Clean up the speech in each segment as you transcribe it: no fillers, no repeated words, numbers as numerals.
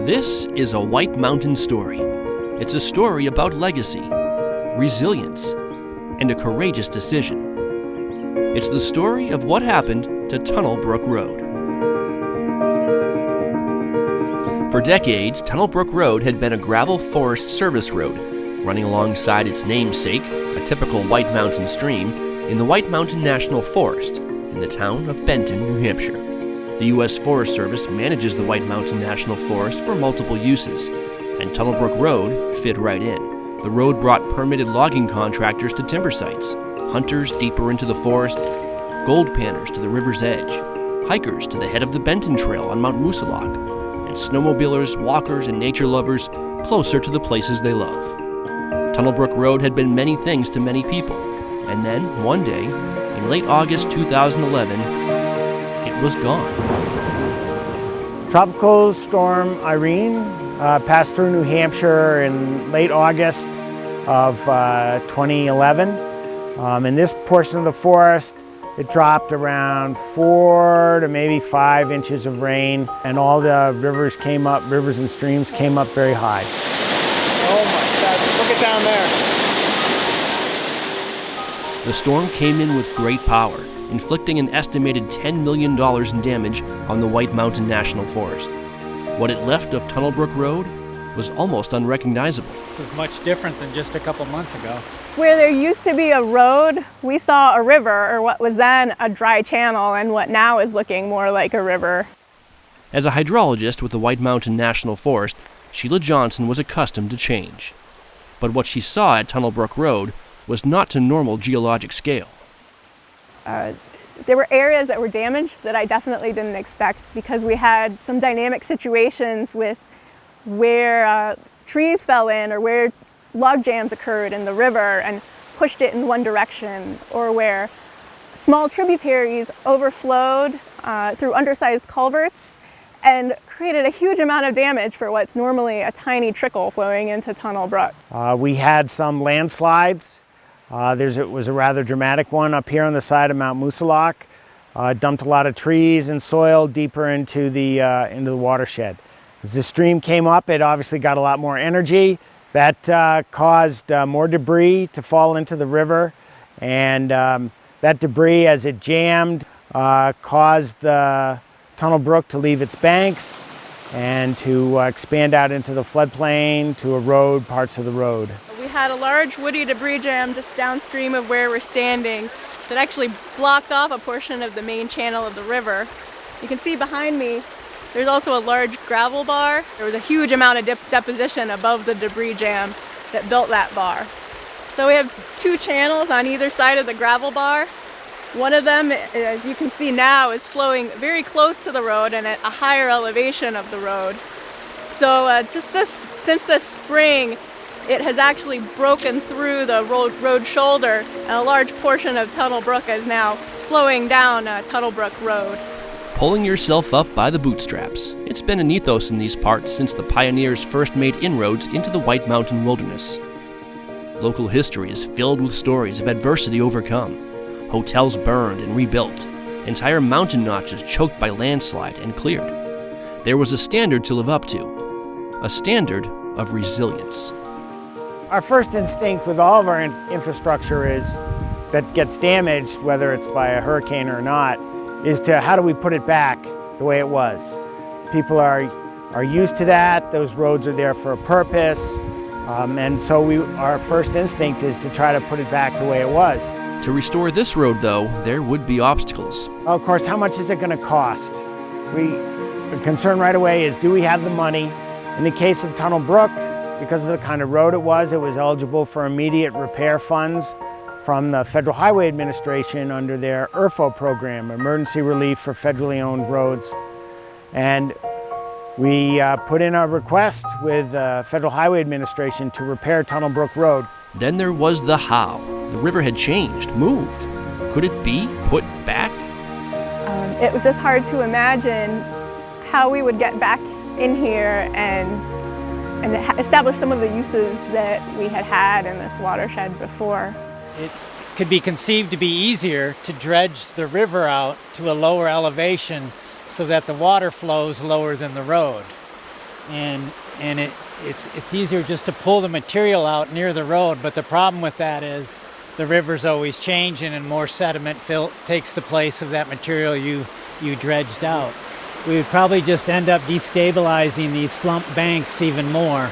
This is a White Mountain story. It's a story about legacy, resilience, and a courageous decision. It's the story of what happened to Tunnel Brook Road. For decades, Tunnel Brook Road had been a gravel forest service road running alongside its namesake, a typical White Mountain stream, in the White Mountain National Forest in the town of Benton, New Hampshire. The U.S. Forest Service manages the White Mountain National Forest for multiple uses, and Tunnel Brook Road fit right in. The road brought permitted logging contractors to timber sites, hunters deeper into the forest, gold panners to the river's edge, hikers to the head of the Benton Trail on Mount Moutain, and snowmobilers, walkers, and nature lovers closer to the places they love. Tunnel Brook Road had been many things to many people, and then, one day, in late August 2011, it was gone. Tropical Storm Irene passed through New Hampshire in late August of 2011. In this portion of the forest, it dropped around 4 to maybe 5 inches of rain, and all the rivers and streams came up very high. Oh my God, look at down there. The storm came in with great power, inflicting an estimated $10 million in damage on the White Mountain National Forest. What it left of Tunnel Brook Road was almost unrecognizable. This is much different than just a couple months ago. Where there used to be a road, we saw a river, or what was then a dry channel, and what now is looking more like a river. As a hydrologist with the White Mountain National Forest, Sheila Johnson was accustomed to change. But what she saw at Tunnel Brook Road was not to normal geologic scale. There were areas that were damaged that I definitely didn't expect, because we had some dynamic situations with where trees fell in, or where log jams occurred in the river and pushed it in one direction, or where small tributaries overflowed through undersized culverts and created a huge amount of damage for what's normally a tiny trickle flowing into Tunnel Brook. We had some landslides. It was a rather dramatic one up here on the side of Mount Moutain. Dumped a lot of trees and soil deeper into the watershed. As the stream came up, it obviously got a lot more energy. That caused more debris to fall into the river, and that debris, as it jammed, caused the Tunnel Brook to leave its banks and to expand out into the floodplain, to erode parts of the road. We had a large woody debris jam just downstream of where we're standing that actually blocked off a portion of the main channel of the river. You can see behind me there's also a large gravel bar. There was a huge amount of deposition above the debris jam that built that bar. So we have 2 channels on either side of the gravel bar. One of them, as you can see now, is flowing very close to the road and at a higher elevation of the road. So since this spring, it has actually broken through the road shoulder, and a large portion of Tunnel Brook is now flowing down Tunnel Brook Road. Pulling yourself up by the bootstraps. It's been an ethos in these parts since the pioneers first made inroads into the White Mountain wilderness. Local history is filled with stories of adversity overcome, hotels burned and rebuilt, entire mountain notches choked by landslide and cleared. There was a standard to live up to, a standard of resilience. Our first instinct with all of our infrastructure that gets damaged, whether it's by a hurricane or not, is to how do we put it back the way it was. People are used to that. Those roads are there for a purpose. And so our first instinct is to try to put it back the way it was. To restore this road, though, there would be obstacles. Of course, how much is it going to cost? The concern right away is, do we have the money? In the case of Tunnel Brook, because of the kind of road it was eligible for immediate repair funds from the Federal Highway Administration under their ERFO program, Emergency Relief for Federally Owned Roads. And we put in a request with the Federal Highway Administration to repair Tunnel Brook Road. Then there was the how. The river had changed, moved. Could it be put back? It was just hard to imagine how we would get back in here and establish some of the uses that we had in this watershed before. It could be conceived to be easier to dredge the river out to a lower elevation so that the water flows lower than the road. and it's easier just to pull the material out near the road. But the problem with that is the river's always changing and more sediment takes the place of that material you dredged out. We would probably just end up destabilizing these slump banks even more,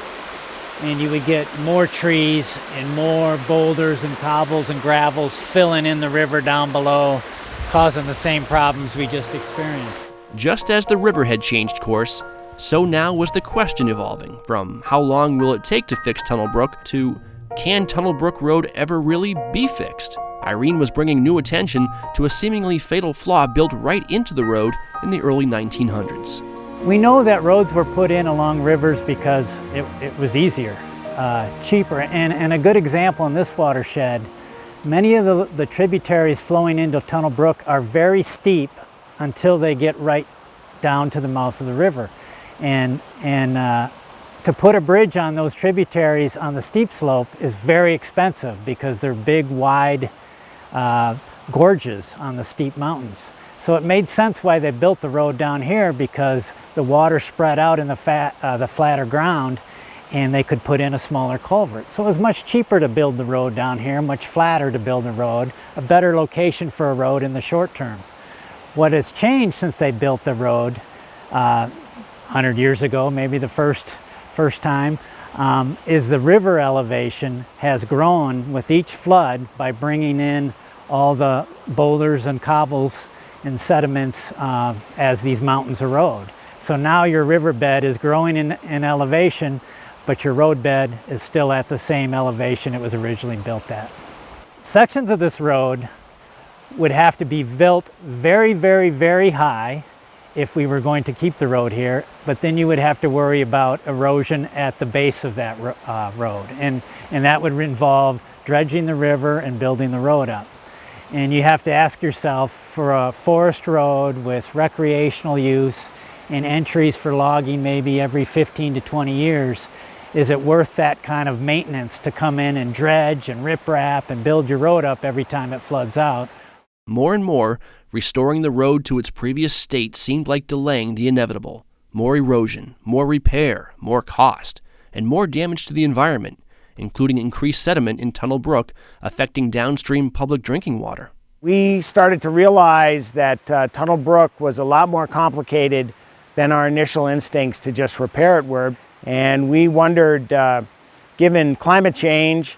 and you would get more trees and more boulders and cobbles and gravels filling in the river down below, causing the same problems we just experienced. Just as the river had changed course, so now was the question evolving from how long will it take to fix Tunnel Brook to can Tunnel Brook Road ever really be fixed? Irene was bringing new attention to a seemingly fatal flaw built right into the road in the early 1900s. We know that roads were put in along rivers because it was easier, cheaper, and a good example in this watershed, many of the tributaries flowing into Tunnel Brook are very steep until they get right down to the mouth of the river. And to put a bridge on those tributaries on the steep slope is very expensive because they're big, wide gorges on the steep mountains. So it made sense why they built the road down here, because the water spread out in the flatter ground and they could put in a smaller culvert. So it was much cheaper to build the road down here, much flatter to build a road, a better location for a road in the short term. What has changed since they built the road 100 years ago, maybe the first time, is the river elevation has grown with each flood by bringing in all the boulders and cobbles and sediments as these mountains erode. So now your riverbed is growing in elevation, but your roadbed is still at the same elevation it was originally built at. Sections of this road would have to be built very, very, very high if we were going to keep the road here, but then you would have to worry about erosion at the base of that road. And that would involve dredging the river and building the road up. And you have to ask yourself, for a forest road with recreational use and entries for logging maybe every 15 to 20 years, is it worth that kind of maintenance to come in and dredge and riprap and build your road up every time it floods out? More and more, restoring the road to its previous state seemed like delaying the inevitable. More erosion, more repair, more cost, and more damage to the environment, including increased sediment in Tunnel Brook affecting downstream public drinking water. We started to realize that Tunnel Brook was a lot more complicated than our initial instincts to just repair it were. And we wondered, given climate change,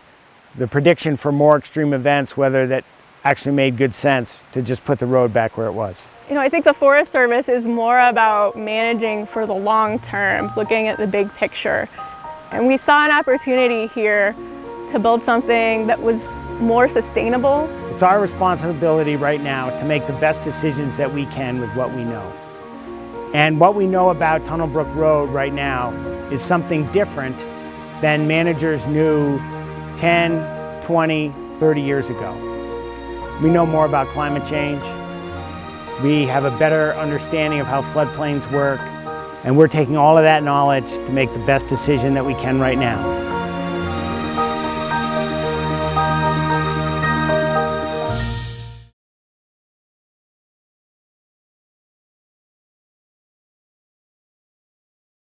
the prediction for more extreme events, whether that actually made good sense to just put the road back where it was. You know, I think the Forest Service is more about managing for the long term, looking at the big picture. And we saw an opportunity here to build something that was more sustainable. It's our responsibility right now to make the best decisions that we can with what we know. And what we know about Tunnel Brook Road right now is something different than managers knew 10, 20, 30 years ago. We know more about climate change. We have a better understanding of how floodplains work, and we're taking all of that knowledge to make the best decision that we can right now.